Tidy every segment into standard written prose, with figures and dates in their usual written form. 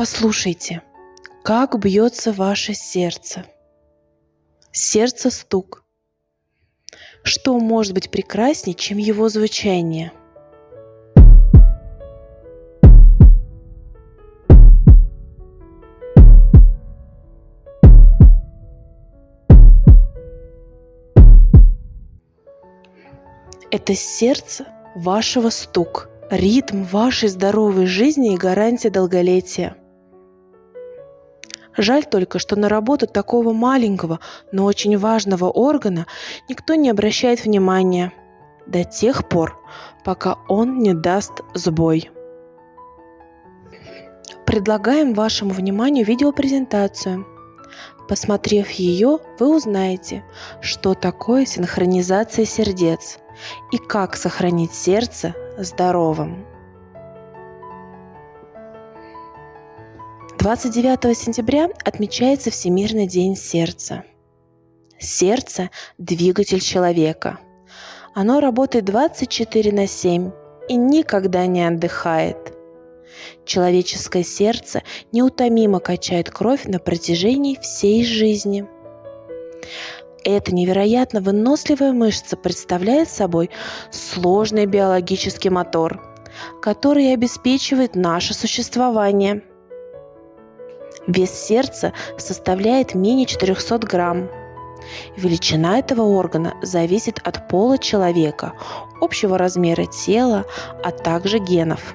Послушайте, как бьется ваше сердце. Сердце стук. Что может быть прекраснее, чем его звучание? Это сердце вашего стук, ритм вашей здоровой жизни и гарантия долголетия. Жаль только, что на работу такого маленького, но очень важного органа никто не обращает внимания до тех пор, пока он не даст сбой. Предлагаем вашему вниманию видеопрезентацию. Посмотрев ее, вы узнаете, что такое синхронизация сердец и как сохранить сердце здоровым. 29 сентября отмечается Всемирный день сердца. Сердце – двигатель человека. Оно работает 24/7 и никогда не отдыхает. Человеческое сердце неутомимо качает кровь на протяжении всей жизни. Эта невероятно выносливая мышца представляет собой сложный биологический мотор, который обеспечивает наше существование. Вес сердца составляет менее 400 грамм. Величина этого органа зависит от пола человека, общего размера тела, а также генов.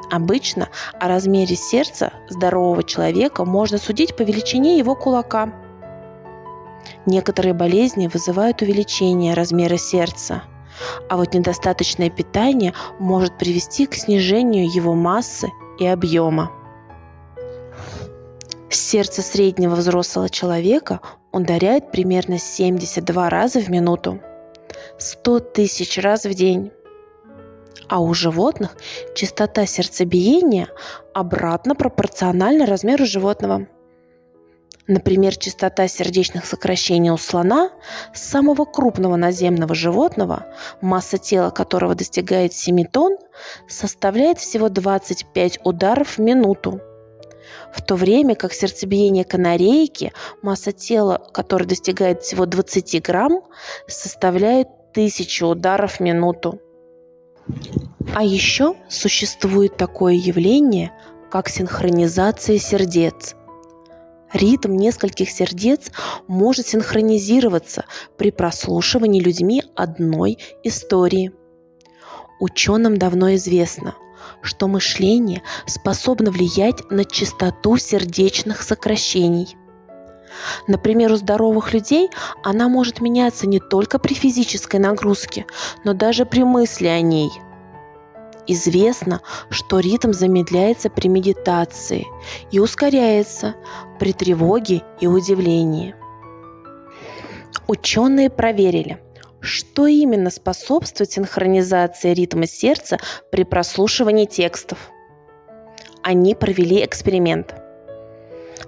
Обычно о размере сердца здорового человека можно судить по величине его кулака. Некоторые болезни вызывают увеличение размера сердца, а вот недостаточное питание может привести к снижению его массы и объема. Сердце среднего взрослого человека ударяет примерно 72 раза в минуту, 100 тысяч раз в день. А у животных частота сердцебиения обратно пропорциональна размеру животного. Например, частота сердечных сокращений у слона, самого крупного наземного животного, масса тела которого достигает 7 тонн, составляет всего 25 ударов в минуту. В то время как сердцебиение канарейки, масса тела которой достигает всего 20 грамм, составляет 1000 ударов в минуту. А еще существует такое явление, как синхронизация сердец. Ритм нескольких сердец может синхронизироваться при прослушивании людьми одной истории. Ученым давно известно, что мышление способно влиять на частоту сердечных сокращений. Например, у здоровых людей она может меняться не только при физической нагрузке, но даже при мысли о ней. Известно, что ритм замедляется при медитации и ускоряется при тревоге и удивлении. Ученые проверили, что именно способствует синхронизации ритма сердца при прослушивании текстов. Они провели эксперимент.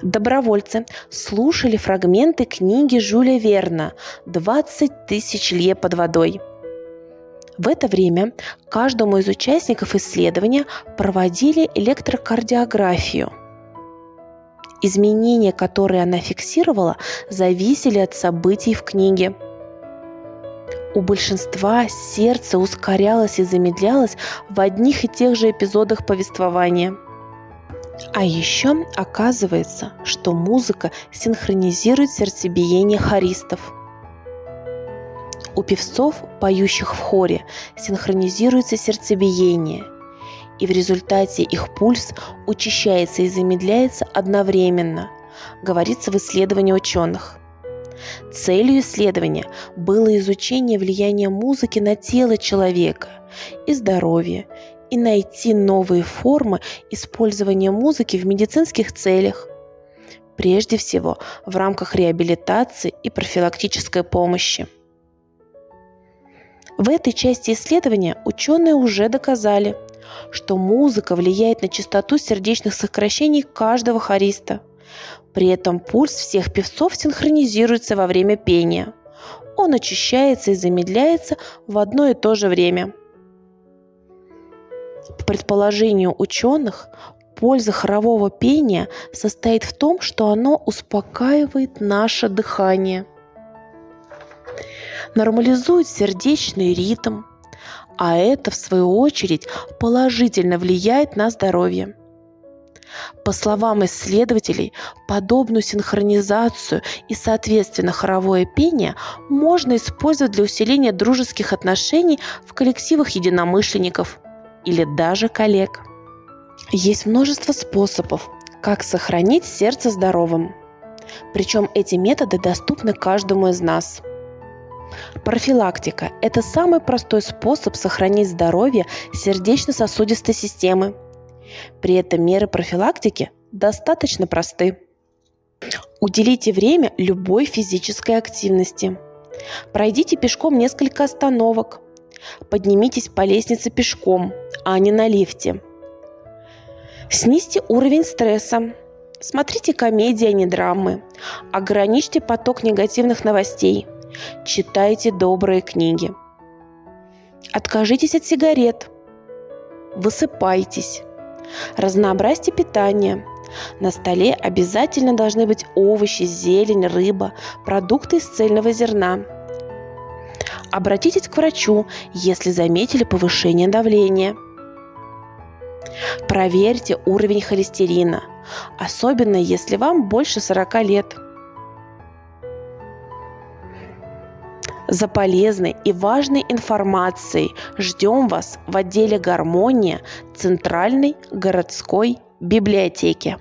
Добровольцы слушали фрагменты книги Жюля Верна «20 тысяч лье под водой». В это время каждому из участников исследования проводили электрокардиографию. Изменения, которые она фиксировала, зависели от событий в книге. У большинства сердце ускорялось и замедлялось в одних и тех же эпизодах повествования. А еще оказывается, что музыка синхронизирует сердцебиение хористов. У певцов, поющих в хоре, синхронизируется сердцебиение, и в результате их пульс учащается и замедляется одновременно, говорится в исследовании ученых. Целью исследования было изучение влияния музыки на тело человека и здоровье, и найти новые формы использования музыки в медицинских целях, прежде всего в рамках реабилитации и профилактической помощи. В этой части исследования ученые уже доказали, что музыка влияет на частоту сердечных сокращений каждого хориста. При этом пульс всех певцов синхронизируется во время пения. Он очищается и замедляется в одно и то же время. По предположению ученых, польза хорового пения состоит в том, что оно успокаивает наше дыхание, нормализует сердечный ритм, а это, в свою очередь, положительно влияет на здоровье. По словам исследователей, подобную синхронизацию и, соответственно, хоровое пение можно использовать для усиления дружеских отношений в коллективах единомышленников или даже коллег. Есть множество способов, как сохранить сердце здоровым. Причем эти методы доступны каждому из нас. Профилактика – это самый простой способ сохранить здоровье сердечно-сосудистой системы. При этом меры профилактики достаточно просты. Уделите время любой физической активности. Пройдите пешком несколько остановок. Поднимитесь по лестнице пешком, а не на лифте. Снизьте уровень стресса. Смотрите комедии, а не драмы. Ограничьте поток негативных новостей. Читайте добрые книги. Откажитесь от сигарет. Высыпайтесь. Разнообразьте питание. На столе обязательно должны быть овощи, зелень, рыба, продукты из цельного зерна. Обратитесь к врачу, если заметили повышение давления. Проверьте уровень холестерина, особенно если вам больше 40 лет. За полезной и важной информацией ждем вас в отделе «Гармония» Центральной городской библиотеки.